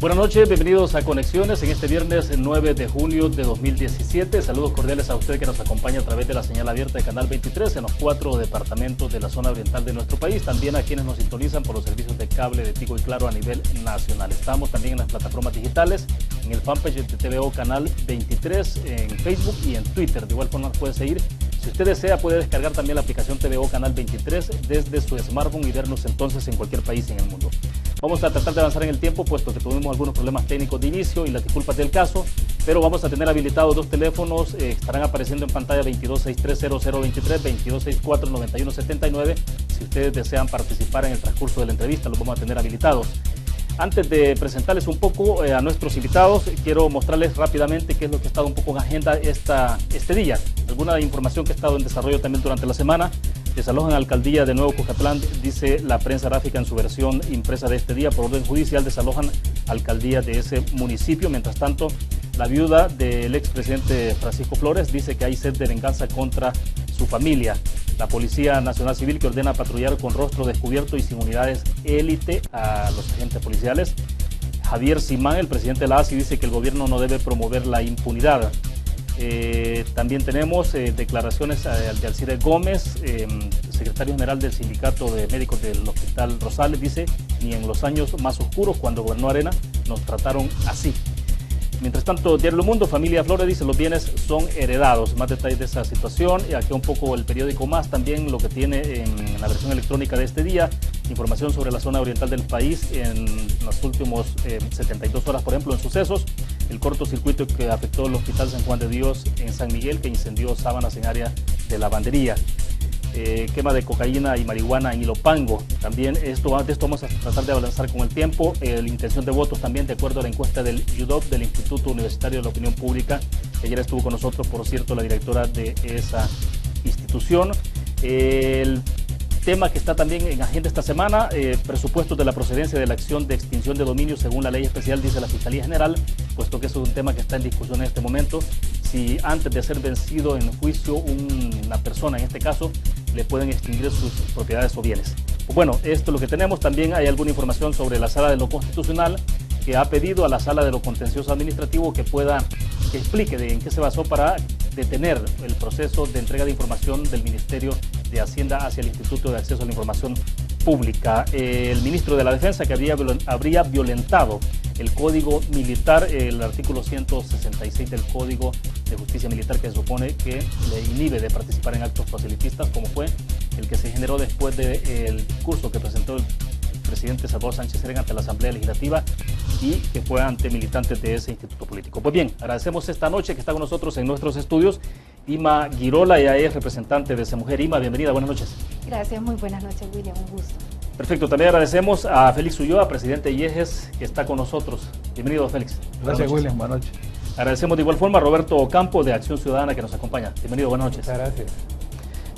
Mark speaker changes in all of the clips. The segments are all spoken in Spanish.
Speaker 1: Buenas noches, bienvenidos a Conexiones en este viernes 9 de junio de 2017. Saludos cordiales a usted que nos acompaña a través de la señal abierta de Canal 23 en los 4 departamentos de la zona oriental de nuestro país. También a quienes nos sintonizan por los servicios de cable de Tigo y Claro a nivel nacional. Estamos también en las plataformas digitales, en el fanpage de TVO Canal 23, en Facebook y en Twitter. De igual forma nos puede seguir. Si usted desea, puede descargar también la aplicación TVO Canal 23 desde su smartphone y vernos entonces en cualquier país en el mundo. Vamos a tratar de avanzar en el tiempo, puesto que tuvimos algunos problemas técnicos de inicio y las disculpas del caso, pero vamos a tener habilitados dos teléfonos, estarán apareciendo en pantalla 22630023, 22649179. Si ustedes desean participar en el transcurso de la entrevista, los vamos a tener habilitados. Antes de presentarles un poco a nuestros invitados, quiero mostrarles rápidamente qué es lo que ha estado un poco en agenda este día. Alguna información que ha estado en desarrollo también durante la semana. Desalojan a la alcaldía de Nuevo Cucatlán, dice la prensa gráfica en su versión impresa de este día. Por orden judicial desalojan alcaldía de ese municipio. Mientras tanto, la viuda del expresidente Francisco Flores dice que hay sed de venganza contra su familia. La Policía Nacional Civil que ordena patrullar con rostro descubierto y sin unidades élite a los agentes policiales. Javier Simán, el presidente de la ASI, dice que el gobierno no debe promover la impunidad. También tenemos declaraciones de Alcide Gómez, secretario general del Sindicato de Médicos del Hospital Rosales, dice: ni en los años más oscuros, cuando gobernó Arena, nos trataron así. Mientras tanto, Diario El Mundo, familia Flores dice: los bienes son heredados. Más detalles de esa situación, y aquí un poco el periódico Más, también lo que tiene en la versión electrónica de este día, información sobre la zona oriental del país en las últimas 72 horas, por ejemplo, en sucesos. El cortocircuito que afectó el Hospital San Juan de Dios en San Miguel, que incendió sábanas en área de lavandería. Quema de cocaína y marihuana en Ilopango. También de esto vamos a tratar de avanzar con el tiempo. La intención de votos también, de acuerdo a la encuesta del UDOP, del Instituto Universitario de la Opinión Pública. Ayer estuvo con nosotros, por cierto, la directora de esa institución. El tema que está también en agenda esta semana, presupuestos de la procedencia de la acción de extinción de dominio según la ley especial, dice la Fiscalía General, puesto que eso es un tema que está en discusión en este momento. Si antes de ser vencido en juicio una persona, en este caso, le pueden extinguir sus propiedades o bienes. Pues bueno, esto es lo que tenemos. También hay alguna información sobre la Sala de lo Constitucional, que ha pedido a la Sala de lo Contencioso Administrativo que explique en qué se basó para detener el proceso de entrega de información del Ministerio de Hacienda hacia el Instituto de Acceso a la Información Pública. El ministro de la Defensa, que habría violentado el Código Militar, el artículo 166 del Código de Justicia Militar, que se supone que le inhibe de participar en actos proselitistas, como fue el que se generó después del discurso que presentó el presidente Salvador Sánchez Serén ante la Asamblea Legislativa y que fue ante militantes de ese instituto político. Pues bien, agradecemos esta noche que está con nosotros en nuestros estudios Ima Girola. Ella es representante de SEMUJER. Ima, bienvenida, buenas noches.
Speaker 2: Gracias, muy buenas noches, William, un gusto.
Speaker 1: Perfecto, también agradecemos a Félix Ulloa, presidente de IEGES, que está con nosotros. Bienvenido, Félix.
Speaker 3: Gracias, William, buenas noches.
Speaker 1: Agradecemos de igual forma a Roberto Ocampo, de Acción Ciudadana, que nos acompaña. Bienvenido, buenas noches.
Speaker 3: Muchas gracias.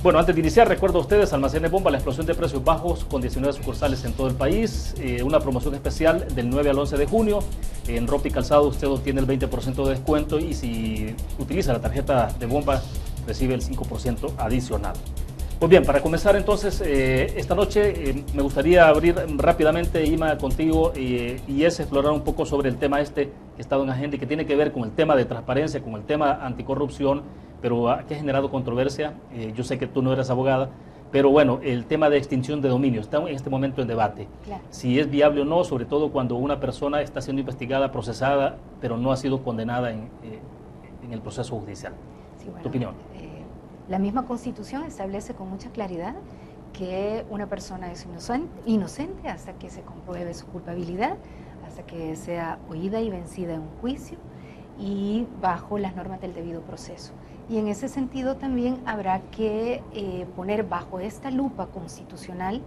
Speaker 1: Bueno, antes de iniciar, recuerdo a ustedes, Almacenes Bomba, la explosión de precios bajos con 19 sucursales en todo el país, una promoción especial del 9 al 11 de junio. En ropa y calzado usted obtiene el 20% de descuento y si utiliza la tarjeta de Bomba recibe el 5% adicional. Pues bien, para comenzar entonces esta noche me gustaría abrir rápidamente, Ima, contigo y explorar un poco sobre el tema que ha estado en agenda y que tiene que ver con el tema de transparencia, con el tema anticorrupción, pero que ha generado controversia. Yo sé que tú no eres abogada, pero bueno, el tema de extinción de dominio está en este momento en debate.
Speaker 2: Claro.
Speaker 1: Si es viable o no, sobre todo cuando una persona está siendo investigada, procesada, pero no ha sido condenada en el proceso judicial.
Speaker 2: Sí, bueno,
Speaker 1: ¿Tu opinión?
Speaker 2: La misma Constitución establece con mucha claridad que una persona es inocente hasta que se compruebe su culpabilidad, hasta que sea oída y vencida en un juicio y bajo las normas del debido proceso. Y en ese sentido también habrá que poner bajo esta lupa constitucional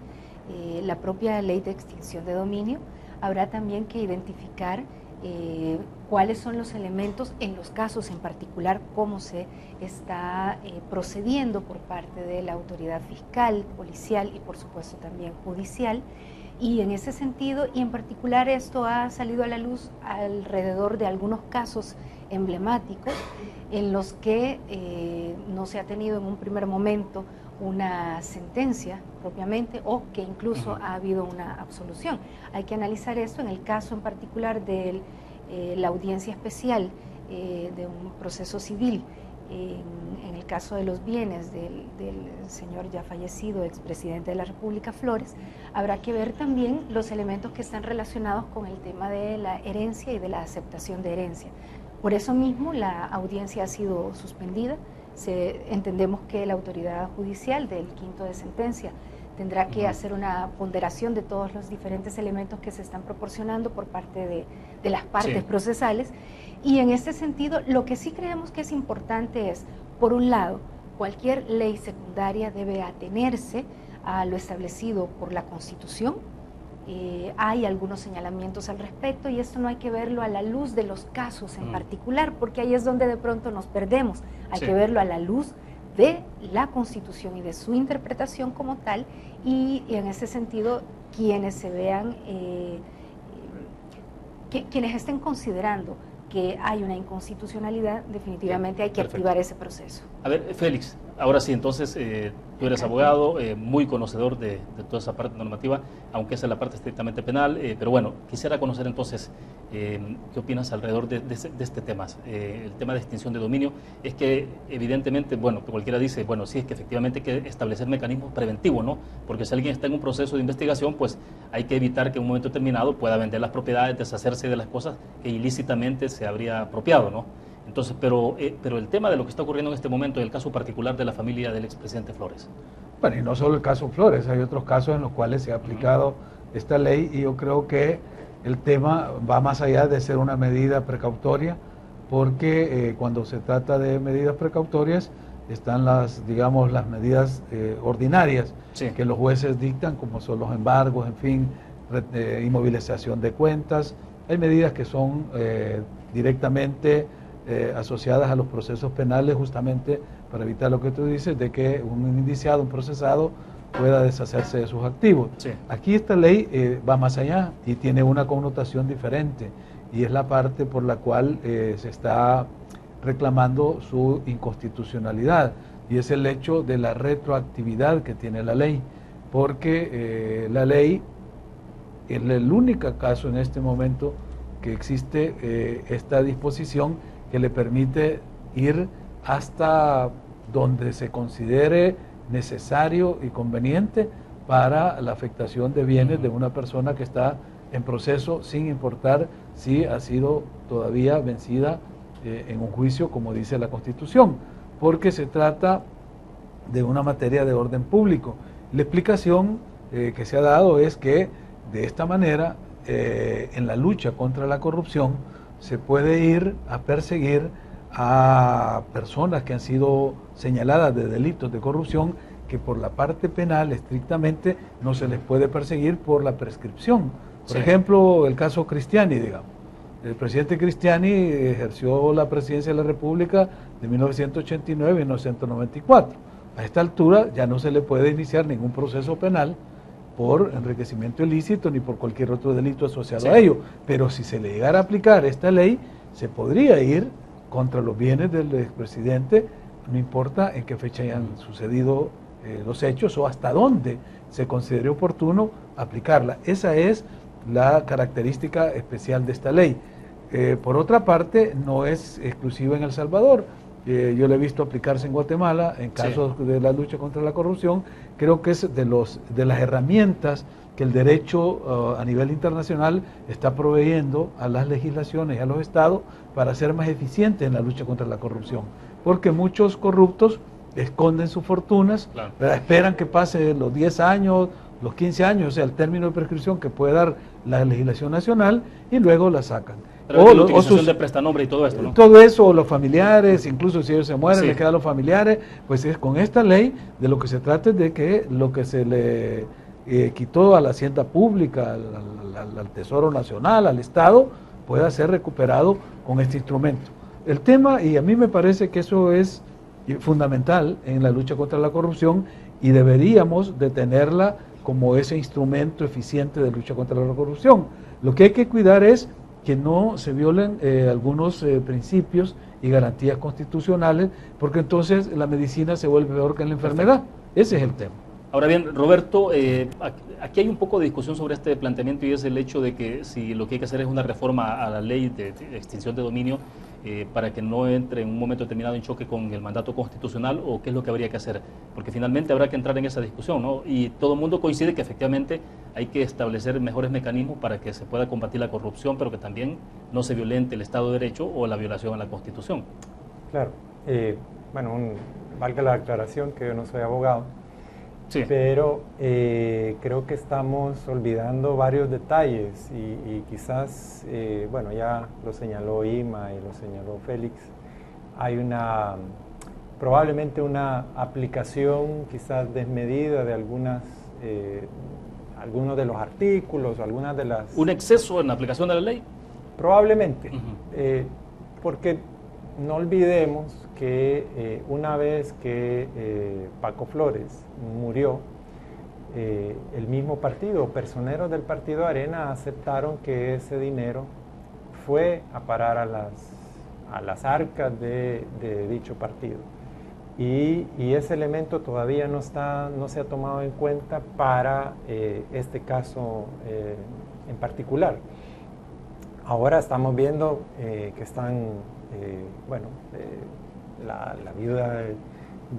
Speaker 2: la propia ley de extinción de dominio. Habrá también que identificar cuáles son los elementos en los casos en particular, cómo se está procediendo por parte de la autoridad fiscal, policial y por supuesto también judicial. Y en ese sentido, y en particular esto ha salido a la luz alrededor de algunos casos emblemáticos en los que no se ha tenido en un primer momento una sentencia propiamente o que incluso ha habido una absolución. Hay que analizar esto en el caso en particular de la audiencia especial de un proceso civil. En el caso de los bienes del señor ya fallecido, expresidente de la República, Flores, habrá que ver también los elementos que están relacionados con el tema de la herencia y de la aceptación de herencia. Por eso mismo la audiencia ha sido suspendida. Entendemos que la autoridad judicial del quinto de sentencia tendrá que hacer una ponderación de todos los diferentes elementos que se están proporcionando por parte de las partes procesales. Y en este sentido, lo que sí creemos que es importante es, por un lado, cualquier ley secundaria debe atenerse a lo establecido por la Constitución. Hay algunos señalamientos al respecto y esto no hay que verlo a la luz de los casos en particular, porque ahí es donde de pronto nos perdemos. Hay que verlo a la luz de la Constitución y de su interpretación como tal, y en ese sentido, quienes se vean, quienes estén considerando que hay una inconstitucionalidad, definitivamente hay que activar ese proceso.
Speaker 1: A ver, Félix, ahora sí, entonces tú eres abogado, muy conocedor de toda esa parte normativa, aunque esa es la parte estrictamente penal, pero bueno, quisiera conocer entonces qué opinas alrededor de este tema. El tema de extinción de dominio es que evidentemente, bueno, cualquiera dice, bueno, sí, es que efectivamente hay que establecer mecanismos preventivos, ¿no? Porque si alguien está en un proceso de investigación, pues hay que evitar que en un momento determinado pueda vender las propiedades, deshacerse de las cosas que ilícitamente se habría apropiado, ¿no? Entonces, pero el tema de lo que está ocurriendo en este momento es el caso particular de la familia del expresidente Flores.
Speaker 3: Bueno, y no solo el caso Flores, hay otros casos en los cuales se ha aplicado esta ley y yo creo que el tema va más allá de ser una medida precautoria, porque cuando se trata de medidas precautorias están las medidas ordinarias que los jueces dictan, como son los embargos, en fin, inmovilización de cuentas. Hay medidas que son directamente asociadas a los procesos penales, justamente para evitar lo que tú dices, de que un indiciado, un procesado, pueda deshacerse de sus activos. Aquí esta ley va más allá y tiene una connotación diferente, y es la parte por la cual se está reclamando su inconstitucionalidad, y es el hecho de la retroactividad que tiene la ley, porque la ley, en el único caso en este momento que existe esta disposición que le permite ir hasta donde se considere necesario y conveniente para la afectación de bienes de una persona que está en proceso, sin importar si ha sido todavía vencida en un juicio, como dice la Constitución, porque se trata de una materia de orden público. La explicación que se ha dado es que de esta manera, en la lucha contra la corrupción, se puede ir a perseguir a personas que han sido señaladas de delitos de corrupción, que por la parte penal estrictamente no se les puede perseguir por la prescripción. Por ejemplo, el caso Cristiani, digamos. El presidente Cristiani ejerció la presidencia de la República de 1989 a 1994. A esta altura ya no se le puede iniciar ningún proceso penal por enriquecimiento ilícito ni por cualquier otro delito asociado a ello. Pero si se le llegara a aplicar esta ley, se podría ir contra los bienes del expresidente, no importa en qué fecha hayan sucedido los hechos o hasta dónde se considere oportuno aplicarla. Esa es la característica especial de esta ley. Por otra parte, no es exclusiva en El Salvador. Yo la he visto aplicarse en Guatemala en casos de la lucha contra la corrupción. Creo que es de las herramientas que el derecho a nivel internacional está proveyendo a las legislaciones y a los estados para ser más eficientes en la lucha contra la corrupción. Porque muchos corruptos esconden sus fortunas, esperan que pase los 10 años, los 15 años, o sea, el término de prescripción que puede dar la legislación nacional, y luego la sacan.
Speaker 1: Pero o la utilización de prestanombre y todo esto, ¿no?
Speaker 3: Todo eso, o los familiares, incluso si ellos se mueren, les quedan los familiares, pues es con esta ley de lo que se trata es de que lo que se le quitó a la hacienda pública, al Tesoro Nacional, al Estado, pueda ser recuperado con este instrumento. El tema, y a mí me parece que eso es fundamental en la lucha contra la corrupción, y deberíamos de tenerla como ese instrumento eficiente de lucha contra la corrupción. Lo que hay que cuidar es que no se violen algunos principios y garantías constitucionales, porque entonces la medicina se vuelve peor que la enfermedad. Ese es el tema.
Speaker 1: Ahora bien, Roberto, aquí hay un poco de discusión sobre este planteamiento y es el hecho de que si lo que hay que hacer es una reforma a la ley de extinción de dominio para que no entre en un momento determinado en choque con el mandato constitucional, o qué es lo que habría que hacer, porque finalmente habrá que entrar en esa discusión, ¿no? Y todo el mundo coincide que efectivamente hay que establecer mejores mecanismos para que se pueda combatir la corrupción, pero que también no se violente el Estado de Derecho o la violación a la Constitución.
Speaker 4: Claro, bueno, valga la aclaración que yo no soy abogado. Sí. Pero creo que estamos olvidando varios detalles y quizás, bueno, ya lo señaló Ima y lo señaló Félix, hay probablemente una aplicación quizás desmedida de algunos de los artículos o algunas de las...
Speaker 1: ¿Un exceso en la aplicación de la ley?
Speaker 4: Probablemente, porque no olvidemos que una vez que Paco Flores murió, el mismo partido, personeros del partido Arena aceptaron que ese dinero fue a parar a las arcas de dicho partido. Y ese elemento todavía no se ha tomado en cuenta para este caso en particular. Ahora estamos viendo que están... la viuda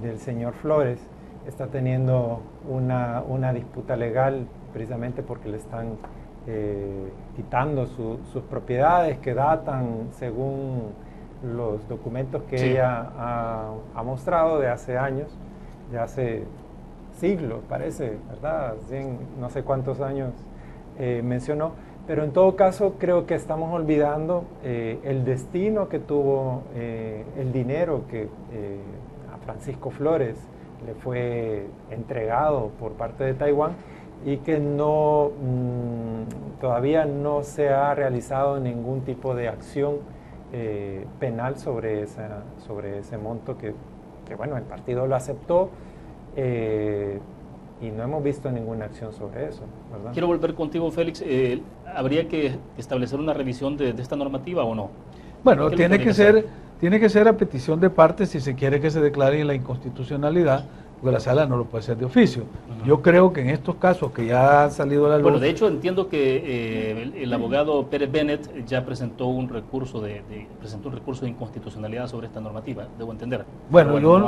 Speaker 4: del señor Flores está teniendo una disputa legal precisamente porque le están quitando sus propiedades que datan, según los documentos que ella ha mostrado, de hace años, de hace siglos, parece, ¿verdad? No sé cuántos años mencionó. Pero en todo caso creo que estamos olvidando el destino que tuvo el dinero que a Francisco Flores le fue entregado por parte de Taiwán y que todavía no se ha realizado ningún tipo de acción penal sobre ese monto que bueno, el partido lo aceptó. Y no hemos visto ninguna acción sobre eso, ¿verdad?
Speaker 1: Quiero volver contigo, Félix. ¿Habría que establecer una revisión de esta normativa o no?
Speaker 3: Bueno, tiene que ser a petición de partes si se quiere que se declare la inconstitucionalidad, porque la sala no lo puede hacer de oficio. Yo creo que en estos casos que ya ha salido a la luz...
Speaker 1: Bueno, de hecho entiendo que el abogado Pérez Bennett ya presentó un recurso de inconstitucionalidad sobre esta normativa, debo entender.
Speaker 3: Bueno, yo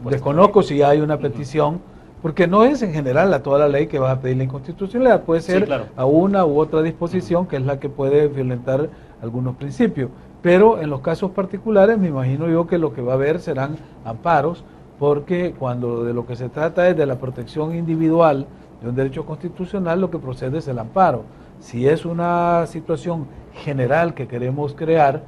Speaker 3: desconozco si hay una petición, porque no es en general a toda la ley que vas a pedir la inconstitucionalidad, puede ser a una u otra disposición que es la que puede violentar algunos principios. Pero en los casos particulares me imagino yo que lo que va a haber serán amparos, porque cuando de lo que se trata es de la protección individual de un derecho constitucional, lo que procede es el amparo. Si es una situación general que queremos crear,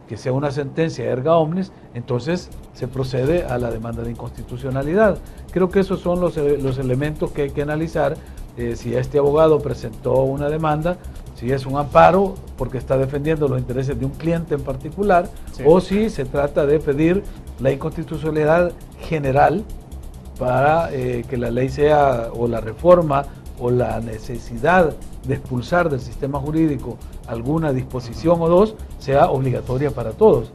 Speaker 3: que sea una sentencia erga omnes, entonces se procede a la demanda de inconstitucionalidad. Creo que esos son los elementos que hay que analizar. Si este abogado presentó una demanda, si es un amparo porque está defendiendo los intereses de un cliente en particular, o si se trata de pedir la inconstitucionalidad general para que la ley sea, o la reforma, o la necesidad de expulsar del sistema jurídico alguna disposición o dos, sea obligatoria para todos.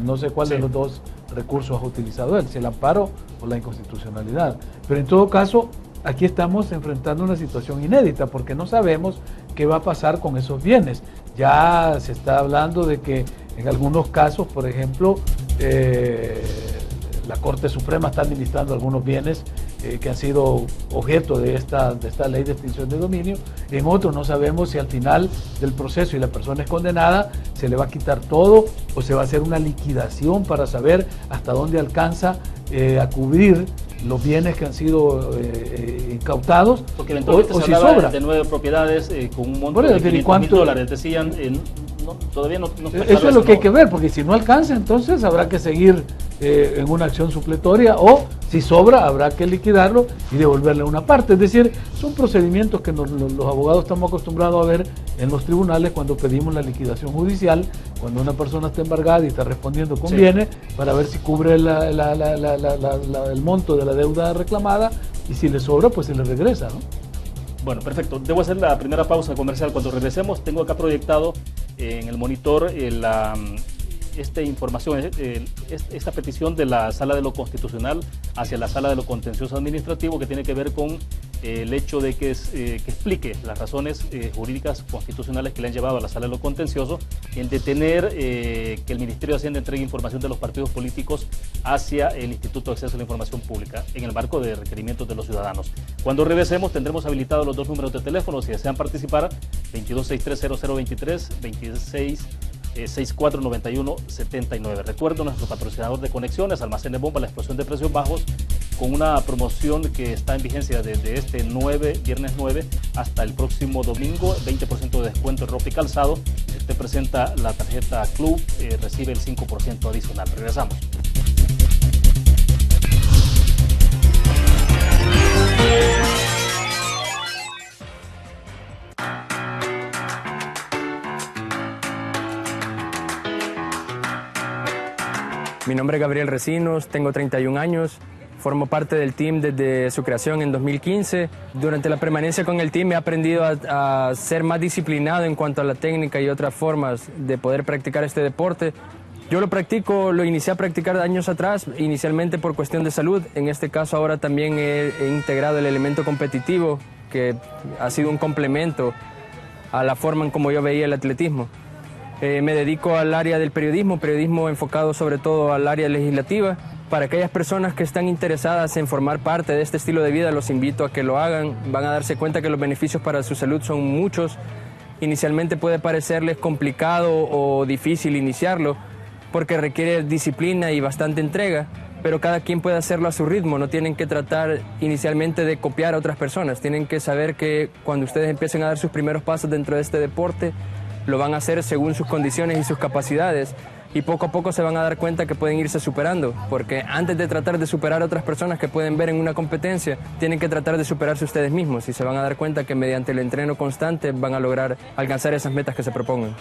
Speaker 3: No sé cuál de los dos recursos ha utilizado él, si el amparo o la inconstitucionalidad. Pero en todo caso, aquí estamos enfrentando una situación inédita, porque no sabemos qué va a pasar con esos bienes. Ya se está hablando de que en algunos casos, por ejemplo, la Corte Suprema está administrando algunos bienes que han sido objeto de esta ley de extinción de dominio. En otros no sabemos si al final del proceso y la persona es condenada, se le va a quitar todo o se va a hacer una liquidación para saber hasta dónde alcanza a cubrir los bienes que han sido incautados.
Speaker 1: Porque eventualmente
Speaker 3: o
Speaker 1: se
Speaker 3: si
Speaker 1: hablaba
Speaker 3: sobra
Speaker 1: de 9 propiedades con un monto de $500,000. Decían, todavía no está claro.
Speaker 3: Eso es lo que hay que ver, porque si no alcanza, entonces habrá que seguir en una acción supletoria, o si sobra, habrá que liquidarlo y devolverle una parte. Es decir, son procedimientos que los abogados estamos acostumbrados a ver en los tribunales cuando pedimos la liquidación judicial, cuando una persona está embargada y está respondiendo con bienes, para ver si cubre el monto de la deuda reclamada, y si le sobra, pues se le regresa, ¿no?
Speaker 1: Bueno, perfecto. Debo hacer la primera pausa comercial. Cuando regresemos, tengo acá proyectado en el monitor esta información, esta petición de la Sala de lo Constitucional hacia la Sala de lo Contencioso Administrativo, que tiene que ver con el hecho de que explique las razones jurídicas constitucionales que le han llevado a la Sala de lo Contencioso en detener que el Ministerio de Hacienda entregue información de los partidos políticos hacia el Instituto de Acceso a la Información Pública en el marco de requerimientos de los ciudadanos. Cuando regresemos tendremos habilitados los dos números de teléfono si desean participar, 22630023, 649179. Recuerdo nuestro patrocinador de conexiones, Almacenes Bomba, la explosión de precios bajos, con una promoción que está en vigencia desde este viernes 9 hasta el próximo domingo, 20% de descuento en ropa y calzado. Si usted presenta la tarjeta Club, recibe el 5% adicional. Regresamos.
Speaker 5: Mi nombre es Gabriel Recinos, tengo 31 años, formo parte del team desde su creación en 2015. Durante la permanencia con el team he aprendido a ser más disciplinado en cuanto a la técnica y otras formas de poder practicar este deporte. Yo lo inicié a practicar años atrás, inicialmente por cuestión de salud. En este caso ahora también he integrado el elemento competitivo, que ha sido un complemento a la forma en como yo veía el atletismo. Me dedico al área del periodismo enfocado sobre todo al área legislativa. Para aquellas personas que están interesadas en formar parte de este estilo de vida, los invito a que lo hagan. Van a darse cuenta que los beneficios para su salud son muchos. Inicialmente puede parecerles complicado o difícil iniciarlo, porque requiere disciplina y bastante entrega, pero cada quien puede hacerlo a su ritmo. No tienen que tratar inicialmente de copiar a otras personas. Tienen que saber que cuando ustedes empiecen a dar sus primeros pasos dentro de este deporte, lo van a hacer según sus condiciones y sus capacidades, y poco a poco se van a dar cuenta que pueden irse superando, porque antes de tratar de superar a otras personas que pueden ver en una competencia, tienen que tratar de superarse ustedes mismos, y se van a dar cuenta que mediante el entreno constante van a lograr alcanzar esas metas que se propongan.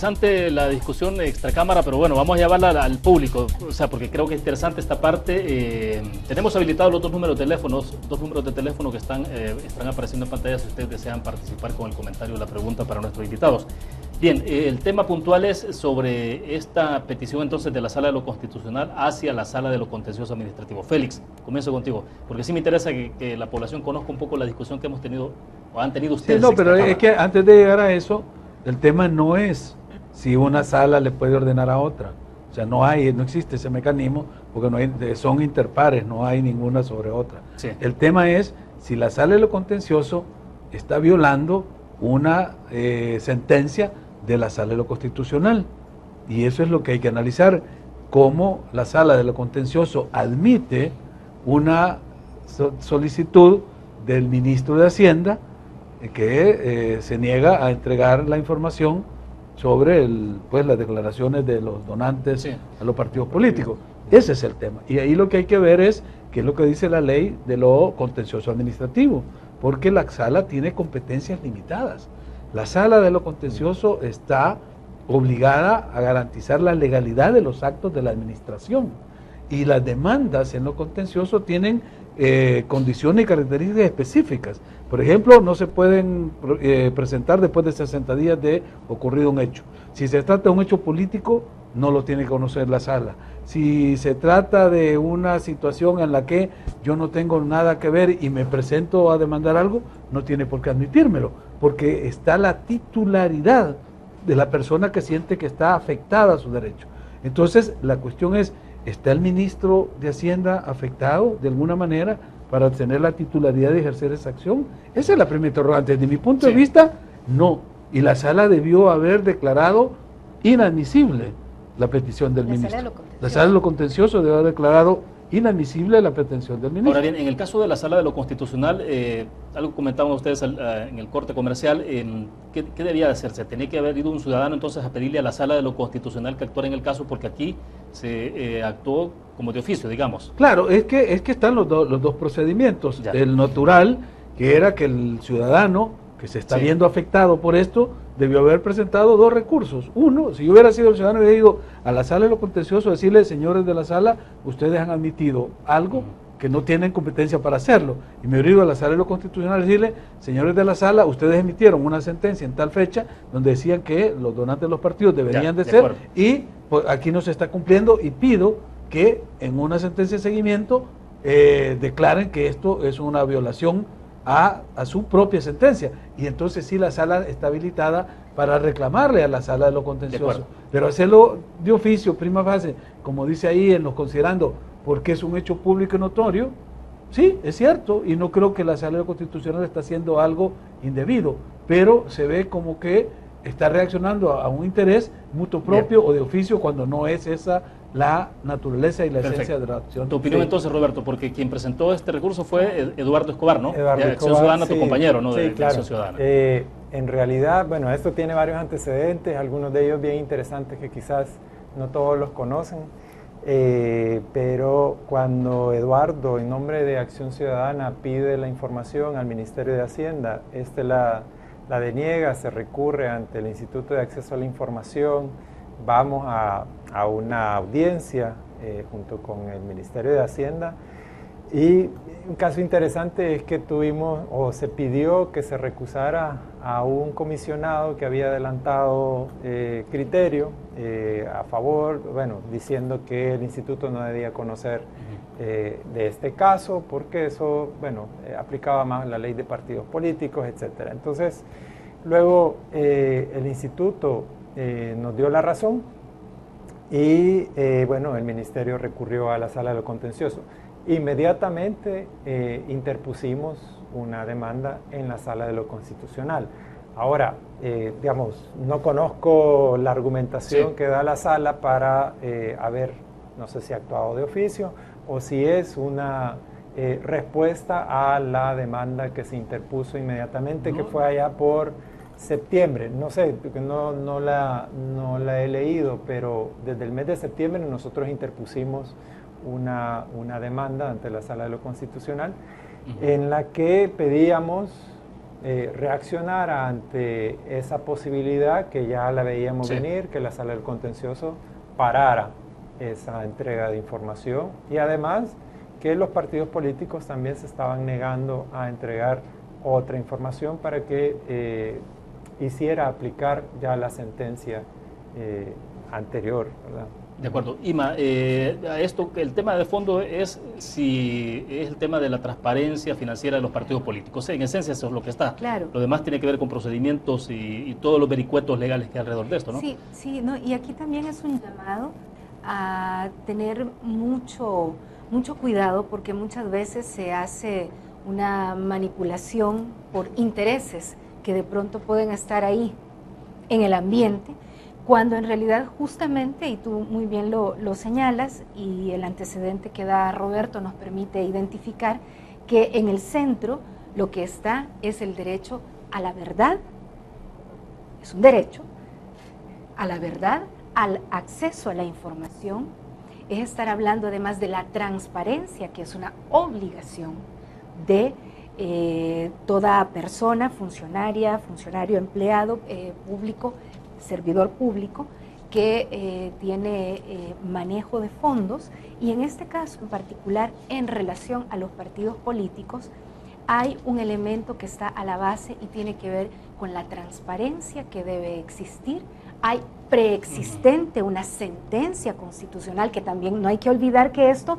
Speaker 1: Interesante la discusión extracámara, pero bueno, vamos a llevarla al público, o sea, porque creo que es interesante esta parte. Tenemos habilitados los dos números de teléfono que están apareciendo en pantalla si ustedes desean participar con el comentario o la pregunta para nuestros invitados. Bien, el tema puntual es sobre esta petición entonces de la Sala de lo Constitucional hacia la Sala de lo Contencioso Administrativo. Félix, comienzo contigo, porque sí me interesa que la población conozca un poco la discusión que hemos tenido o han tenido ustedes.
Speaker 3: Sí, no, pero es que antes de llegar a eso, el tema no es si una sala le puede ordenar a otra. O sea, no existe ese mecanismo porque no hay, son interpares, no hay ninguna sobre otra.
Speaker 1: Sí.
Speaker 3: El tema es si la Sala de lo Contencioso está violando una sentencia de la Sala de lo Constitucional. Y eso es lo que hay que analizar, cómo la Sala de lo Contencioso admite una solicitud del ministro de Hacienda que se niega a entregar la información sobre las declaraciones de los donantes a los partidos políticos. Ese es el tema. Y ahí lo que hay que ver es qué es lo que dice la ley de lo contencioso administrativo, porque la sala tiene competencias limitadas. La Sala de lo Contencioso está obligada a garantizar la legalidad de los actos de la administración, y las demandas en lo contencioso tienen condiciones y características específicas. Por ejemplo, no se pueden presentar después de 60 días de ocurrido un hecho. Si se trata de un hecho político, no lo tiene que conocer la sala. Si se trata de una situación en la que yo no tengo nada que ver y me presento a demandar algo, no tiene por qué admitírmelo, porque está la titularidad de la persona que siente que está afectada a su derecho. Entonces, la cuestión es, ¿está el ministro de Hacienda afectado de alguna manera para tener la titularidad de ejercer esa acción? Esa es la primera interrogante. Desde mi punto de vista, no. Y la sala debió haber declarado inadmisible la petición del ministro. La Sala de lo Contencioso debe haber declarado inadmisible la pretensión del ministro.
Speaker 1: Ahora bien, en el caso de la Sala de lo Constitucional, algo comentaban ustedes en el corte comercial, ¿qué debía de hacerse? ¿Tenía que haber ido un ciudadano entonces a pedirle a la Sala de lo Constitucional que actuara en el caso? Porque aquí se actuó como de oficio, digamos.
Speaker 3: Claro, es que están los dos procedimientos. Ya. El natural, que era que el ciudadano que se está viendo afectado por esto, debió haber presentado dos recursos. Uno, si yo hubiera sido el ciudadano, hubiera ido a la Sala de lo Contencioso a decirle, señores de la sala, ustedes han admitido algo que no tienen competencia para hacerlo. Y me hubiera ido a la Sala de lo Constitucional a decirle, señores de la sala, ustedes emitieron una sentencia en tal fecha donde decían que los donantes de los partidos deberían de ser, acuerdo. Y pues, aquí no se está cumpliendo, y pido que en una sentencia de seguimiento declaren que esto es una violación a su propia sentencia, y entonces sí la sala está habilitada para reclamarle a la Sala de lo Contencioso, pero hacerlo de oficio, prima facie, como dice ahí en los considerando, porque es un hecho público y notorio. Sí, es cierto, y no creo que la Sala de lo Constitucional está haciendo algo indebido, pero se ve como que está reaccionando a un interés mutuo propio o de oficio, cuando no es esa la naturaleza y la esencia de la acción.
Speaker 1: Tu opinión entonces, Roberto, porque quien presentó este recurso fue Eduardo Escobar, ¿no?
Speaker 4: Eduardo
Speaker 1: de Acción Ciudadana, tu compañero, ¿no? De
Speaker 4: claro.
Speaker 1: Acción Ciudadana.
Speaker 4: En realidad, bueno, esto tiene varios antecedentes, algunos de ellos bien interesantes que quizás no todos los conocen, pero cuando Eduardo, en nombre de Acción Ciudadana, pide la información al Ministerio de Hacienda, la deniega, se recurre ante el Instituto de Acceso a la Información, vamos a una audiencia junto con el Ministerio de Hacienda, y un caso interesante es que se pidió que se recusara a un comisionado que había adelantado criterio a favor, diciendo que el instituto no debía conocer de este caso, porque eso, aplicaba más la ley de partidos políticos, etcétera. Entonces, luego el instituto nos dio la razón y, el ministerio recurrió a la Sala de lo Contencioso. Inmediatamente interpusimos una demanda en la Sala de lo Constitucional. Ahora, no conozco la argumentación que da la sala para no sé si ha actuado de oficio o si es una respuesta a la demanda que se interpuso inmediatamente, que fue allá por septiembre. No sé, porque no la he leído, pero desde el mes de septiembre nosotros interpusimos una demanda ante la Sala de lo Constitucional en la que pedíamos reaccionar ante esa posibilidad que ya la veíamos venir, que la Sala del Contencioso parara esa entrega de información, y además que los partidos políticos también se estaban negando a entregar otra información para que hiciera aplicar ya la sentencia anterior, ¿verdad?
Speaker 1: De acuerdo. Ima, esto, el tema de fondo es si es el tema de la transparencia financiera de los partidos políticos. En esencia eso es lo que está.
Speaker 2: Claro.
Speaker 1: Lo demás tiene que ver con procedimientos y todos los vericuetos legales que hay alrededor de esto, ¿no?
Speaker 2: Sí, sí, no, y aquí también es un llamado a tener mucho cuidado, porque muchas veces se hace una manipulación por intereses que de pronto pueden estar ahí en el ambiente, cuando en realidad justamente, y tú muy bien lo señalas, y el antecedente que da Roberto nos permite identificar que en el centro lo que está es el derecho a la verdad, es un derecho a la verdad, al acceso a la información, es estar hablando además de la transparencia, que es una obligación de toda persona, funcionaria, funcionario, empleado público, servidor público, que tiene manejo de fondos, y en este caso en particular en relación a los partidos políticos hay un elemento que está a la base y tiene que ver con la transparencia que debe existir. Hay preexistente una sentencia constitucional, que también no hay que olvidar que esto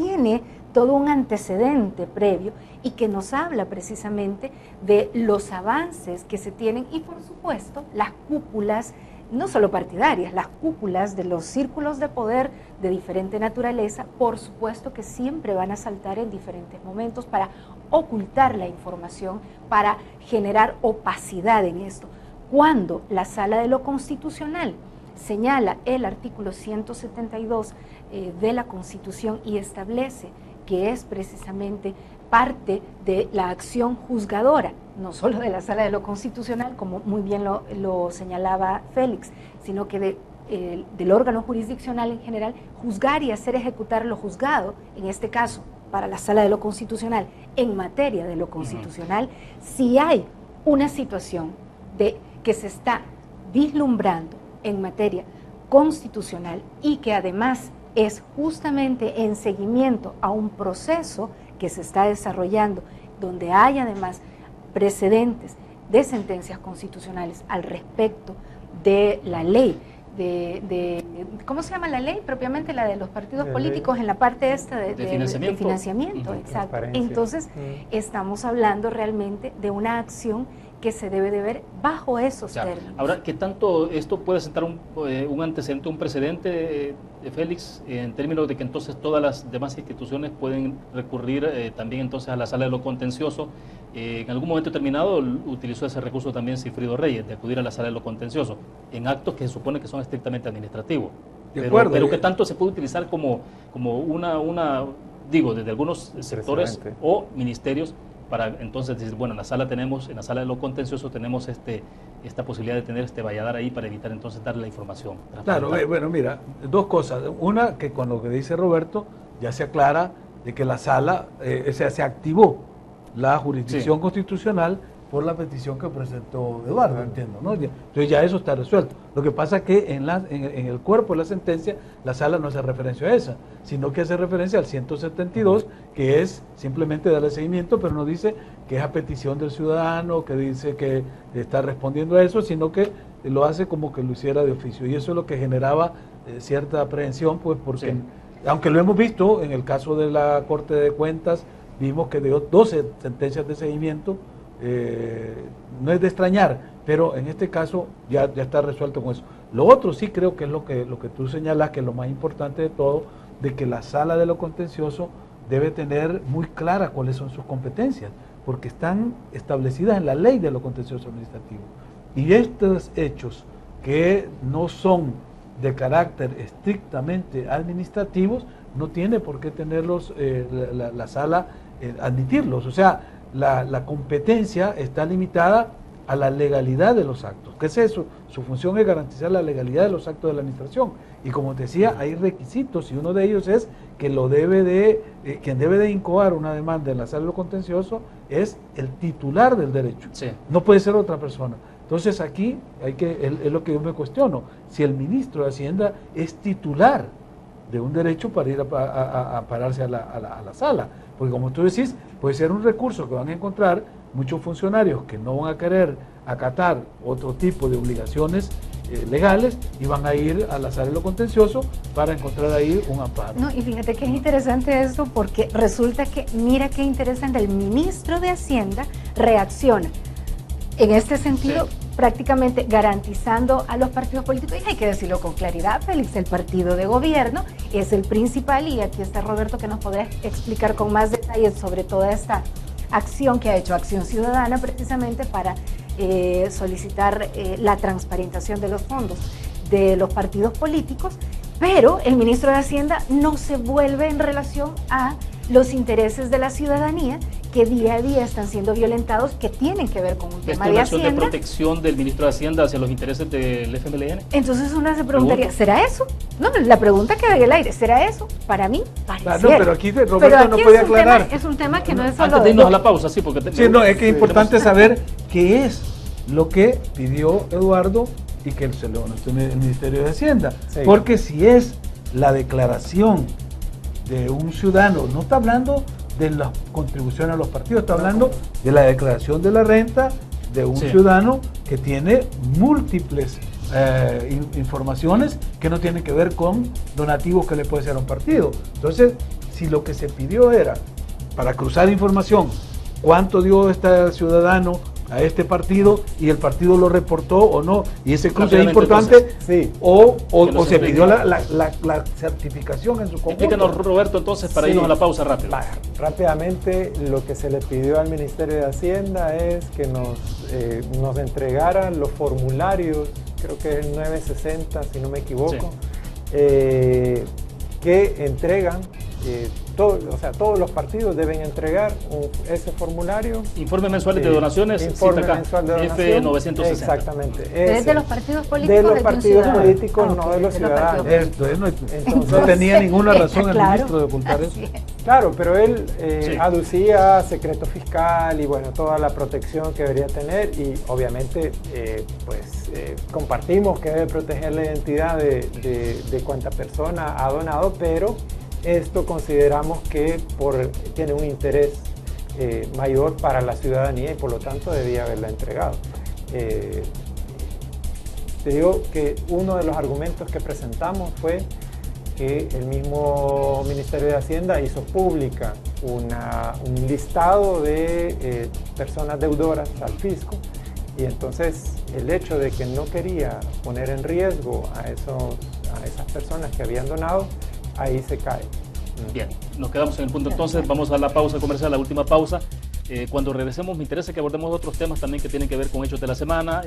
Speaker 2: tiene todo un antecedente previo y que nos habla precisamente de los avances que se tienen y, por supuesto, las cúpulas, no solo partidarias, las cúpulas de los círculos de poder de diferente naturaleza, por supuesto que siempre van a saltar en diferentes momentos para ocultar la información, para generar opacidad en esto. Cuando la Sala de lo Constitucional señala el artículo 172 de la Constitución y establece que es precisamente parte de la acción juzgadora, no solo de la Sala de lo Constitucional, como muy bien lo señalaba Félix, sino que del órgano jurisdiccional en general, juzgar y hacer ejecutar lo juzgado, en este caso, para la Sala de lo Constitucional, en materia de lo constitucional, si hay una situación que se está vislumbrando en materia constitucional y que además es justamente en seguimiento a un proceso que se está desarrollando, donde hay además precedentes de sentencias constitucionales al respecto de la ley, ¿cómo se llama la ley? Propiamente la de los partidos políticos, en la parte esta de financiamiento, exacto. Entonces, estamos hablando realmente de una acción que se debe de ver bajo esos términos.
Speaker 1: Ahora, ¿qué tanto esto puede sentar un antecedente, un precedente, Félix, en términos de que entonces todas las demás instituciones pueden recurrir también entonces a la Sala de lo Contencioso? En algún momento determinado utilizó ese recurso también Sigfrido Reyes, de acudir a la Sala de lo Contencioso, en actos que se supone que son estrictamente administrativos. Pero ¿qué tanto se puede utilizar como desde algunos sectores o ministerios, para entonces decir, bueno, en la Sala de lo Contencioso tenemos esta posibilidad de tener este valladar ahí para evitar entonces darle la información?
Speaker 3: Claro, bueno, mira, dos cosas. Una, que con lo que dice Roberto, ya se aclara de que la Sala, se activó la jurisdicción constitucional por la petición que presentó Eduardo, entiendo, ¿no? Entonces ya eso está resuelto. Lo que pasa es que en el cuerpo de la sentencia, la Sala no hace referencia a esa, sino que hace referencia al 172, que es simplemente darle seguimiento, pero no dice que es a petición del ciudadano, que dice que está respondiendo a eso, sino que lo hace como que lo hiciera de oficio. Y eso es lo que generaba cierta aprehensión, pues porque, aunque lo hemos visto en el caso de la Corte de Cuentas, vimos que dio 12 sentencias de seguimiento. No es de extrañar, pero en este caso ya está resuelto con eso. Lo otro sí creo que es lo que tú señalas, que es lo más importante de todo, de que la Sala de lo Contencioso debe tener muy clara cuáles son sus competencias, porque están establecidas en la Ley de lo Contencioso Administrativo. Y estos hechos que no son de carácter estrictamente administrativos, no tiene por qué tenerlos la Sala admitirlos. O sea, la competencia está limitada a la legalidad de los actos. ¿Qué es eso? Su función es garantizar la legalidad de los actos de la administración. Y como te decía, hay requisitos, y uno de ellos es que quien debe de incoar una demanda en la Sala de lo Contencioso es el titular del derecho. Sí. No puede ser otra persona. Entonces aquí es lo que yo me cuestiono, si el ministro de Hacienda es titular de un derecho para ir a pararse a la Sala. Porque como tú decís, puede ser un recurso que van a encontrar muchos funcionarios que no van a querer acatar otro tipo de obligaciones legales y van a ir a la sala de lo contencioso para encontrar ahí un amparo.
Speaker 2: No, y fíjate que es interesante esto porque resulta que, mira qué interesante, el ministro de Hacienda reacciona en este sentido, sí, prácticamente garantizando a los partidos políticos, y hay que decirlo con claridad, Félix, el partido de gobierno es el principal, y aquí está Roberto que nos podrá explicar con más detalles sobre toda esta acción que ha hecho Acción Ciudadana precisamente para solicitar la transparentación de los fondos de los partidos políticos, pero el ministro de Hacienda no se vuelve en relación a los intereses de la ciudadanía que día a día están siendo violentados, que tienen que ver con un tema de Hacienda.
Speaker 1: ¿Es una protección del ministro de Hacienda hacia los intereses del FMLN?
Speaker 2: Entonces uno se preguntaría, ¿será eso? No, la pregunta queda en el aire, ¿será eso? Para mí, pareciera.
Speaker 3: No, pero aquí Roberto no puede aclarar.
Speaker 2: Es un tema que no es solo...
Speaker 1: Antes de irnos a la pausa, sí, porque...
Speaker 3: Sí, no, es que es importante saber qué es lo que pidió Eduardo y que se lo anunció el Ministerio de Hacienda. Sí. Porque si es la declaración de un ciudadano, no está hablando de las contribuciones a los partidos, está hablando de la declaración de la renta de un ciudadano que tiene múltiples informaciones que no tienen que ver con donativos que le puede hacer a un partido. Entonces, si lo que se pidió era para cruzar información, cuánto dio este ciudadano a este partido y el partido lo reportó o no, y ese cruce es importante, entonces, sí, o se pidió la certificación en su conjunto.
Speaker 1: Explícanos, Roberto, entonces, para irnos a la pausa rápido.
Speaker 4: Rápidamente, lo que se le pidió al Ministerio de Hacienda es que nos entregaran los formularios, creo que es el 960, si no me equivoco, que entregan todos los partidos deben entregar ese formulario.
Speaker 1: Informes mensuales de donaciones.
Speaker 4: Informe mensual de donación.
Speaker 1: F960.
Speaker 4: Exactamente.
Speaker 2: ¿Es de los partidos políticos?
Speaker 4: De los partidos políticos, no de los ciudadanos.
Speaker 3: Entonces, no tenía ninguna razón el ministro de ocultar eso.
Speaker 4: Claro, pero él aducía secreto fiscal y bueno, toda la protección que debería tener, y obviamente compartimos que debe proteger la identidad de cuánta persona ha donado, pero esto consideramos que tiene un interés mayor para la ciudadanía y por lo tanto debía haberla entregado. Te digo que uno de los argumentos que presentamos fue que el mismo Ministerio de Hacienda hizo pública un listado de personas deudoras al fisco, y entonces el hecho de que no quería poner en riesgo a esas personas que habían donado, ahí se cae.
Speaker 1: Bien, nos quedamos en el punto entonces, vamos a la pausa comercial, la última pausa. Cuando regresemos me interesa que abordemos otros temas también que tienen que ver con hechos de la semana,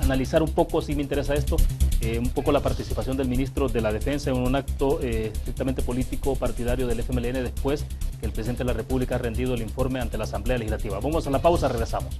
Speaker 1: analizar un poco, si me interesa esto, un poco la participación del ministro de la Defensa en un acto estrictamente político partidario del FMLN después que el presidente de la República ha rendido el informe ante la Asamblea Legislativa. Vamos a la pausa, regresamos.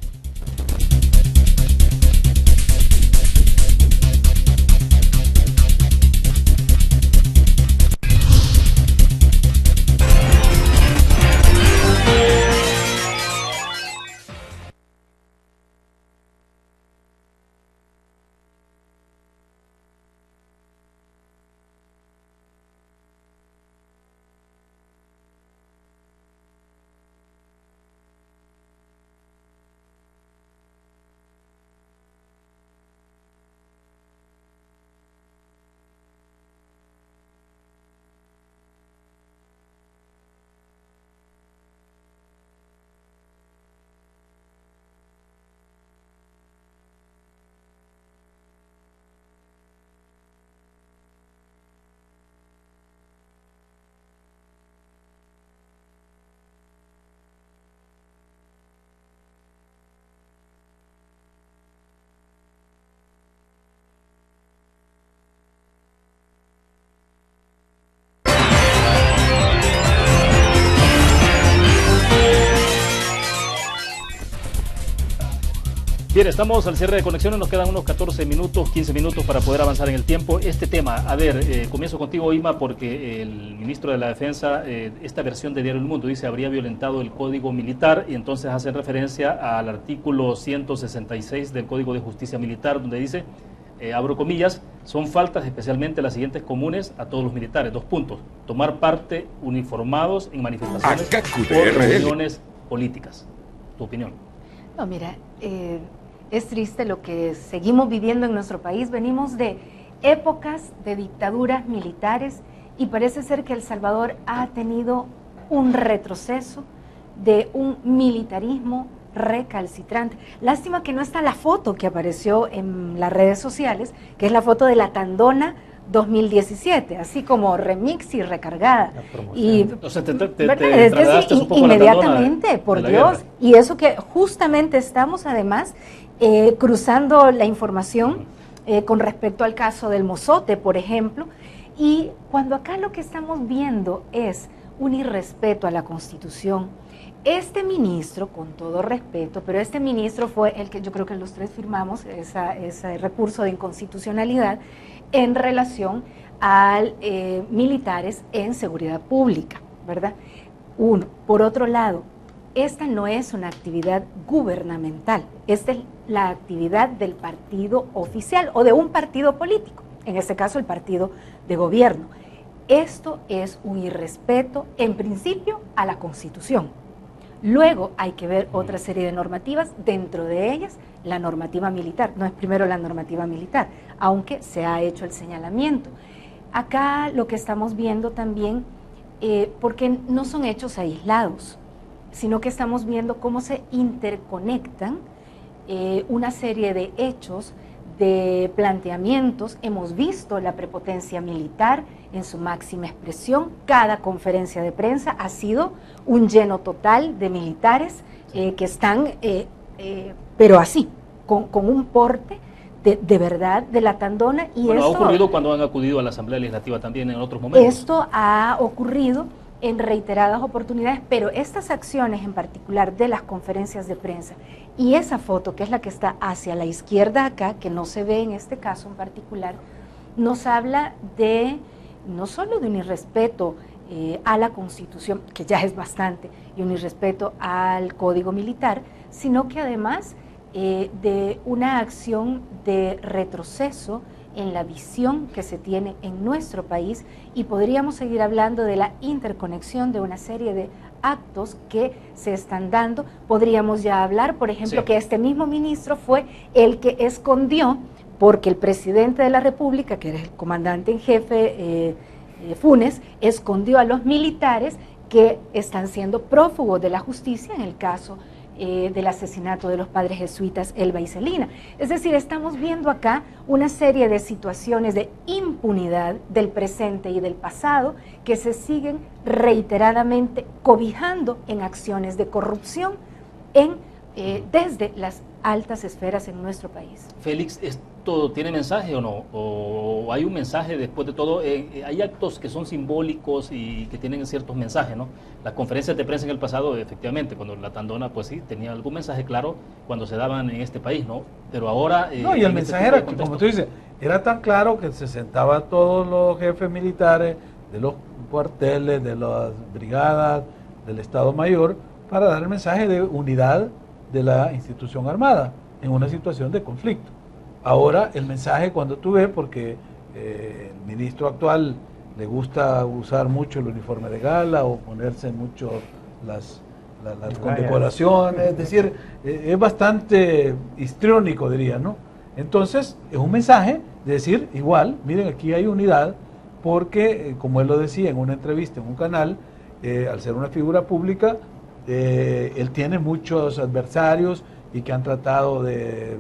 Speaker 1: Bien, estamos al cierre de conexiones, nos quedan unos 14 minutos, 15 minutos para poder avanzar en el tiempo. Este tema, a ver, comienzo contigo, Ima, porque el ministro de la Defensa, esta versión de Diario El Mundo dice habría violentado el Código Militar, y entonces hace referencia al artículo 166 del Código de Justicia Militar, donde dice, abro comillas, son faltas especialmente las siguientes comunes a todos los militares. 2 puntos, tomar parte uniformados en manifestaciones o reuniones políticas. Tu opinión.
Speaker 2: No, mira, es triste lo que seguimos viviendo en nuestro país. Venimos de épocas de dictaduras militares y parece ser que El Salvador ha tenido un retroceso de un militarismo recalcitrante. Lástima que no está la foto que apareció en las redes sociales, que es la foto de la Tandona 2017, así como remix y recargada. Y
Speaker 1: o sea, te trasladaste un poco
Speaker 2: inmediatamente,
Speaker 1: a la
Speaker 2: por
Speaker 1: de la
Speaker 2: Dios.
Speaker 1: guerra.
Speaker 2: Y eso que justamente estamos además cruzando la información con respecto al caso del Mozote, por ejemplo, y cuando acá lo que estamos viendo es un irrespeto a la Constitución. Este ministro, con todo respeto, pero este ministro fue el que yo creo que los tres firmamos ese recurso de inconstitucionalidad en relación a militares en seguridad pública, ¿verdad? Uno. Por otro lado, esta no es una actividad gubernamental, esta es la actividad del partido oficial o de un partido político, en este caso el partido de gobierno. Esto es un irrespeto, en principio, a la Constitución. Luego hay que ver otra serie de normativas, dentro de ellas la normativa militar. No es primero la normativa militar, aunque se ha hecho el señalamiento. Acá lo que estamos viendo también, porque no son hechos aislados, sino que estamos viendo cómo se interconectan una serie de hechos, de planteamientos. Hemos visto la prepotencia militar en su máxima expresión. Cada conferencia de prensa ha sido un lleno total de militares que están, pero así, con un porte de verdad de la Tandona. Y
Speaker 1: bueno,
Speaker 2: esto,
Speaker 1: ha ocurrido cuando han acudido a la Asamblea Legislativa también en otros momentos.
Speaker 2: Esto ha ocurrido en reiteradas oportunidades, pero estas acciones en particular de las conferencias de prensa y esa foto que es la que está hacia la izquierda acá, que no se ve en este caso en particular, nos habla de no solo de un irrespeto a la Constitución, que ya es bastante, y un irrespeto al Código Militar, sino que además de una acción de retroceso en la visión que se tiene en nuestro país, y podríamos seguir hablando de la interconexión de una serie de actos que se están dando. Podríamos ya hablar, por ejemplo, que este mismo ministro fue el que escondió, porque el presidente de la República, que era el comandante en jefe, Funes, escondió a los militares que están siendo prófugos de la justicia en el caso del asesinato de los padres jesuitas Elba y Celina. Es decir, estamos viendo acá una serie de situaciones de impunidad del presente y del pasado que se siguen reiteradamente cobijando en acciones de corrupción desde las altas esferas en nuestro país.
Speaker 1: Félix, ¿esto tiene mensaje o no? ¿O hay un mensaje después de todo? Hay actos que son simbólicos y que tienen ciertos mensajes, ¿no? Las conferencias de prensa en el pasado, efectivamente, cuando la Tandona, pues sí, tenía algún mensaje claro cuando se daban en este país, ¿no? Pero ahora...
Speaker 3: no, y el mensaje era, como tú dices, era tan claro que se sentaban todos los jefes militares de los cuarteles, de las brigadas, del Estado Mayor, para dar el mensaje de unidad de la institución armada en una situación de conflicto. Ahora el mensaje, cuando tú ves, porque el ministro actual le gusta usar mucho el uniforme de gala o ponerse mucho las condecoraciones, es decir, es bastante histriónico, diría, ¿no? Entonces es un mensaje de decir, igual, miren, aquí hay unidad, porque como él lo decía en una entrevista en un canal, al ser una figura pública, él tiene muchos adversarios y que han tratado de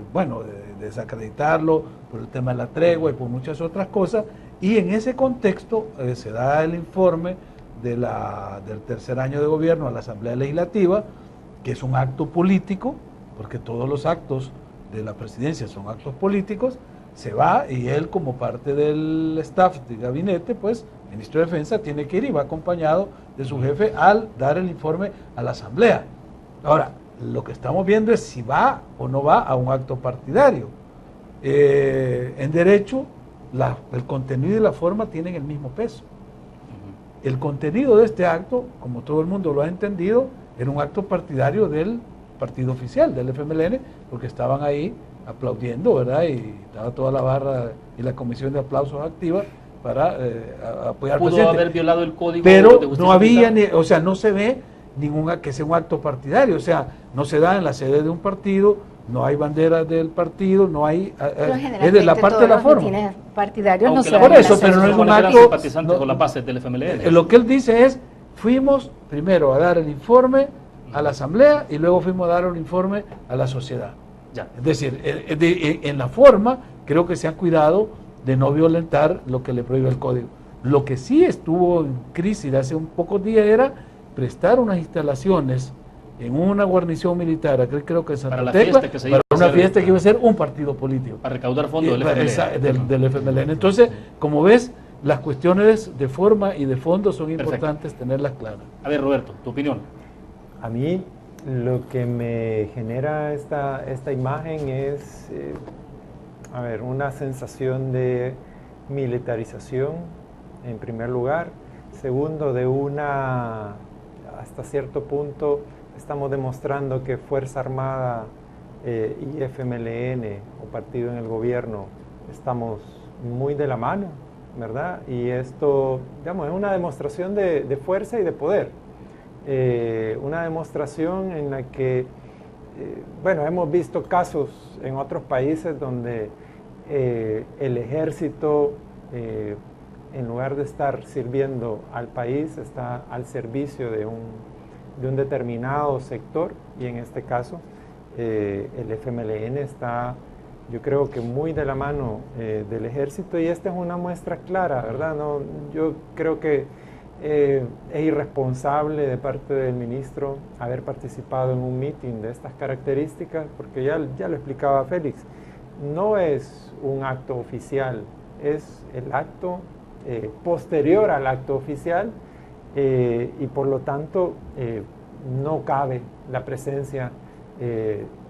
Speaker 3: desacreditarlo por el tema de la tregua y por muchas otras cosas, y en ese contexto se da el informe del tercer año de gobierno a la Asamblea Legislativa, que es un acto político, porque todos los actos de la presidencia son actos políticos. Se va y él, como parte del staff de gabinete, pues, ministro de Defensa, tiene que ir y va acompañado de su jefe al dar el informe a la Asamblea. Ahora, lo que estamos viendo es si va o no va a un acto partidario. En derecho, el contenido y la forma tienen el mismo peso. El contenido de este acto, como todo el mundo lo ha entendido, era un acto partidario del partido oficial, del FMLN, porque estaban ahí aplaudiendo, ¿verdad? Y estaba toda la barra y la comisión de aplausos activa para apoyar al presidente.
Speaker 1: Pudo haber violado el código
Speaker 3: pero
Speaker 1: de justicia
Speaker 3: no había,
Speaker 1: militar.
Speaker 3: o sea, no se ve que sea un acto partidario, o sea, no se da en la sede de un partido, no hay banderas del partido, no hay, es de la parte de la forma.
Speaker 2: Partidarios no se
Speaker 3: por eso, pero no es un acto.
Speaker 1: Simpatizantes con las bases del FMLN.
Speaker 3: Lo que él dice es, fuimos primero a dar el informe a la asamblea y luego fuimos a dar un informe a la sociedad.
Speaker 1: Ya.
Speaker 3: Es decir, en la forma creo que se ha cuidado de no violentar lo que le prohíbe el código. Lo que sí estuvo en crisis hace un pocos días era prestar unas instalaciones en una guarnición militar, creo que en Santa Tecla, para una fiesta que iba a ser un partido político.
Speaker 1: Para recaudar fondos
Speaker 3: del FMLN. Entonces, como ves, las cuestiones de forma y de fondo son importantes tenerlas claras.
Speaker 1: A ver, Roberto, tu opinión.
Speaker 4: A mí lo que me genera esta imagen es, una sensación de militarización, en primer lugar. Segundo, hasta cierto punto, estamos demostrando que Fuerza Armada y FMLN o partido en el gobierno estamos muy de la mano, ¿verdad? Y esto, digamos, es una demostración de fuerza y de poder. Una demostración en la que, hemos visto casos en otros países donde el ejército, en lugar de estar sirviendo al país, está al servicio de un determinado sector, y en este caso el FMLN está, yo creo que muy de la mano del ejército, y esta es una muestra clara, ¿verdad? No, yo creo que es irresponsable de parte del ministro haber participado en un meeting de estas características, porque ya lo explicaba Félix, no es un acto oficial, es el acto posterior al acto oficial, y por lo tanto no cabe la presencia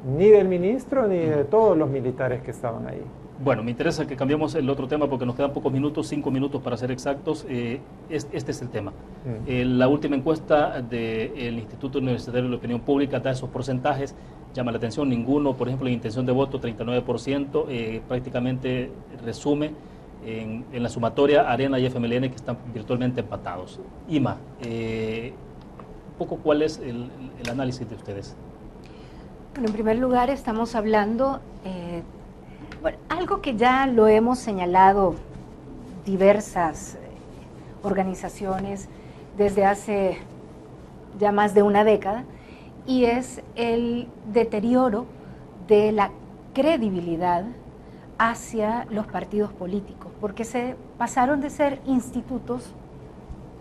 Speaker 4: ni del ministro ni de todos los militares que estaban ahí.
Speaker 1: Bueno, me interesa que cambiemos el otro tema porque nos quedan pocos minutos, 5 minutos para ser exactos. Este es el tema. La última encuesta del Instituto Universitario de Opinión Pública da esos porcentajes, llama la atención, ninguno, por ejemplo, en intención de voto, 39%, prácticamente resume en la sumatoria Arena y FMLN, que están virtualmente empatados. Ima, un poco cuál es el análisis de ustedes.
Speaker 2: Bueno, en primer lugar estamos hablando, algo que ya lo hemos señalado diversas organizaciones desde hace ya más de una década, y es el deterioro de la credibilidad hacia los partidos políticos, porque se pasaron de ser institutos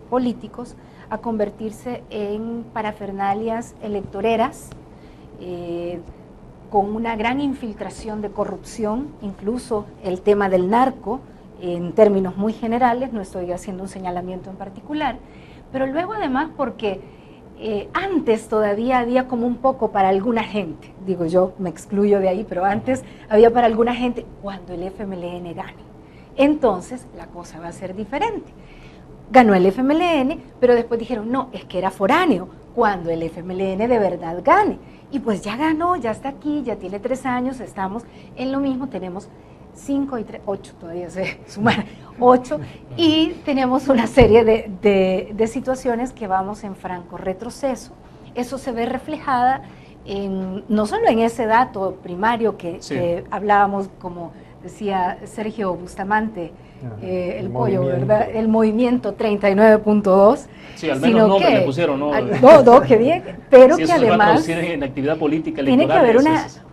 Speaker 2: políticos a convertirse en parafernalias electoreras, con una gran infiltración de corrupción, incluso el tema del narco, en términos muy generales, no estoy haciendo un señalamiento en particular, pero luego además porque antes todavía había como un poco para alguna gente, digo yo, me excluyo de ahí, pero antes había para alguna gente, cuando el FMLN gane, entonces la cosa va a ser diferente. Ganó el FMLN, pero después dijeron, no, es que era foráneo, cuando el FMLN de verdad gane. Y pues ya ganó, ya está aquí, ya tiene 3 años, estamos en lo mismo, tenemos 5 y 3, 8, todavía se sumar 8, y tenemos una serie de situaciones que vamos en franco retroceso. Eso se ve reflejada no solo en ese dato primario que hablábamos, como decía Sergio Bustamante, el pollo, ¿verdad? El movimiento 39.2.
Speaker 1: Sí, al menos nombre le pusieron, ¿no?
Speaker 2: No, qué bien, pero que además
Speaker 1: en actividad política
Speaker 2: tiene que haber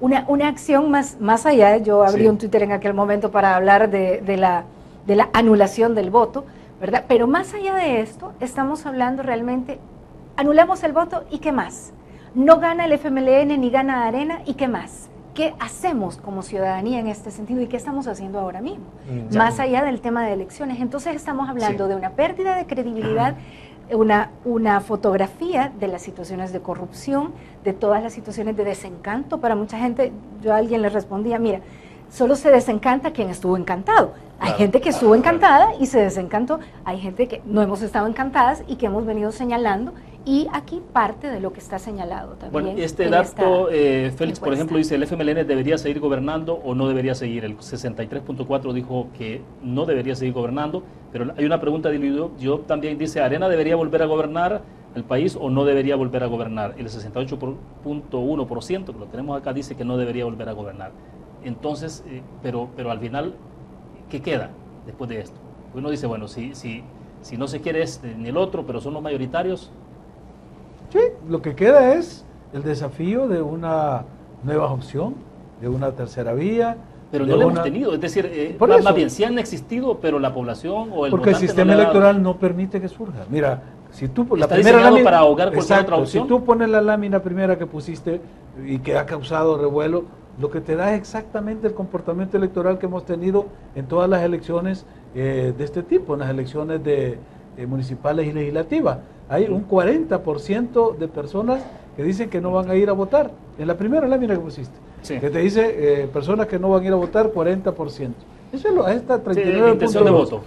Speaker 2: una acción más allá. Yo abrí un Twitter en aquel momento para hablar de la anulación del voto, ¿verdad? Pero más allá de esto, estamos hablando realmente, anulamos el voto y ¿qué más? No gana el FMLN ni gana Arena y ¿qué más? ¿Qué hacemos como ciudadanía en este sentido y qué estamos haciendo ahora mismo? Más allá del tema de elecciones. Entonces estamos hablando de una pérdida de credibilidad, una fotografía de las situaciones de corrupción, de todas las situaciones de desencanto. Para mucha gente, yo a alguien le respondía, mira, solo se desencanta quien estuvo encantado. Hay gente que estuvo encantada y se desencantó, hay gente que no hemos estado encantadas y que hemos venido señalando, y aquí parte de lo que está señalado también.
Speaker 1: Bueno, este dato, Félix, por ejemplo, dice, ¿el FMLN debería seguir gobernando o no debería seguir? El 63.4 dijo que no debería seguir gobernando, pero hay una pregunta de yo también, dice, ¿Arena debería volver a gobernar el país o no debería volver a gobernar. El 68.1%, que lo tenemos acá, dice que no debería volver a gobernar. Entonces, pero al final, ¿qué queda después de esto? Uno dice, bueno, si no se quiere este ni el otro, pero son los mayoritarios.
Speaker 3: Sí, lo que queda es el desafío de una nueva opción, de una tercera vía.
Speaker 1: Pero no lo hemos tenido, es decir, más bien sí han existido, pero la población o el
Speaker 3: porque el sistema electoral no permite que surja. Mira, si tú la primera lámina,
Speaker 1: para ahogar cualquier otra opción.
Speaker 3: Si tú pones la lámina primera que pusiste y que ha causado revuelo, lo que te da es exactamente el comportamiento electoral que hemos tenido en todas las elecciones de este tipo, en las elecciones municipales y legislativas. Hay un 40% de personas que dicen que no van a ir a votar. En la primera lámina que pusiste. Sí. Que te dice personas que no van a ir a votar, 40%. Eso es esta 39
Speaker 1: intención de voto.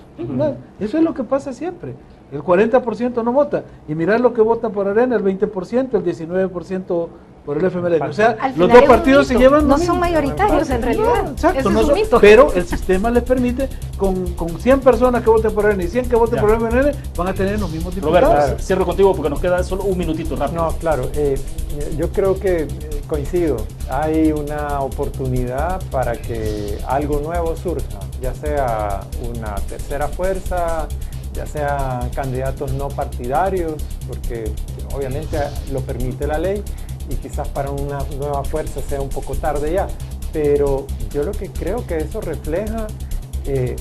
Speaker 3: Eso es lo que pasa siempre. El 40% no vota. Y mirar lo que vota por Arena, el 20%, el 19% por el FMLN. O sea, los dos partidos se llevan...
Speaker 2: No son mayoritarios en realidad.
Speaker 3: Exacto, no son, pero el sistema les permite, con 100 personas que voten por Arena y 100 que voten por el FMLN, van a tener los mismos diputados.
Speaker 1: Roberto, cierro contigo porque nos queda solo un minutito rápido.
Speaker 4: No, claro, yo creo que coincido. Hay una oportunidad para que algo nuevo surja, ya sea una tercera fuerza, ya sean candidatos no partidarios, porque obviamente lo permite la ley, y quizás para una nueva fuerza sea un poco tarde ya, pero yo lo que creo que eso refleja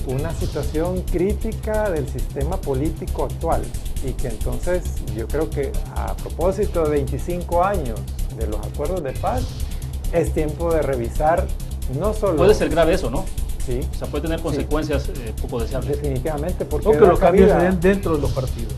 Speaker 4: una situación crítica del sistema político actual, y que entonces yo creo que a propósito de 25 años de los acuerdos de paz, es tiempo de revisar no solo...
Speaker 1: Puede ser grave eso, ¿no?
Speaker 4: Sí.
Speaker 1: O sea, puede tener consecuencias poco deseables.
Speaker 4: Definitivamente, porque...
Speaker 3: O que los cambios se den dentro de los partidos.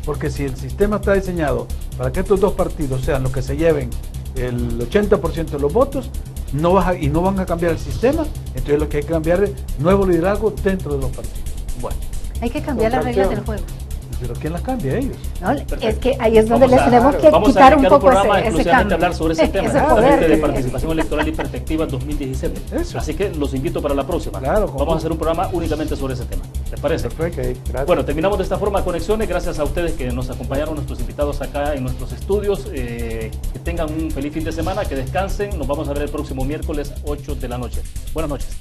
Speaker 3: Porque si el sistema está diseñado para que estos dos partidos sean los que se lleven el 80% de los votos, no van a cambiar el sistema, entonces lo que hay que cambiar es nuevo liderazgo dentro de los partidos.
Speaker 1: Bueno.
Speaker 2: Hay que cambiar las reglas del juego.
Speaker 3: Pero ¿quién las cambia? Ellos.
Speaker 2: No, es que ahí es donde les tenemos que quitar un poco ese cambio.
Speaker 1: Hablar sobre ese tema, de participación electoral y perspectiva 2017. Eso. Así que los invito para la próxima.
Speaker 3: Claro,
Speaker 1: vamos a hacer un programa únicamente sobre ese tema. ¿Les parece?
Speaker 3: Perfecto.
Speaker 4: Gracias.
Speaker 1: Bueno, terminamos de esta forma Conexiones. Gracias a ustedes que nos acompañaron, nuestros invitados acá en nuestros estudios. Que tengan un feliz fin de semana, que descansen. Nos vamos a ver el próximo miércoles 8 de la noche. Buenas noches.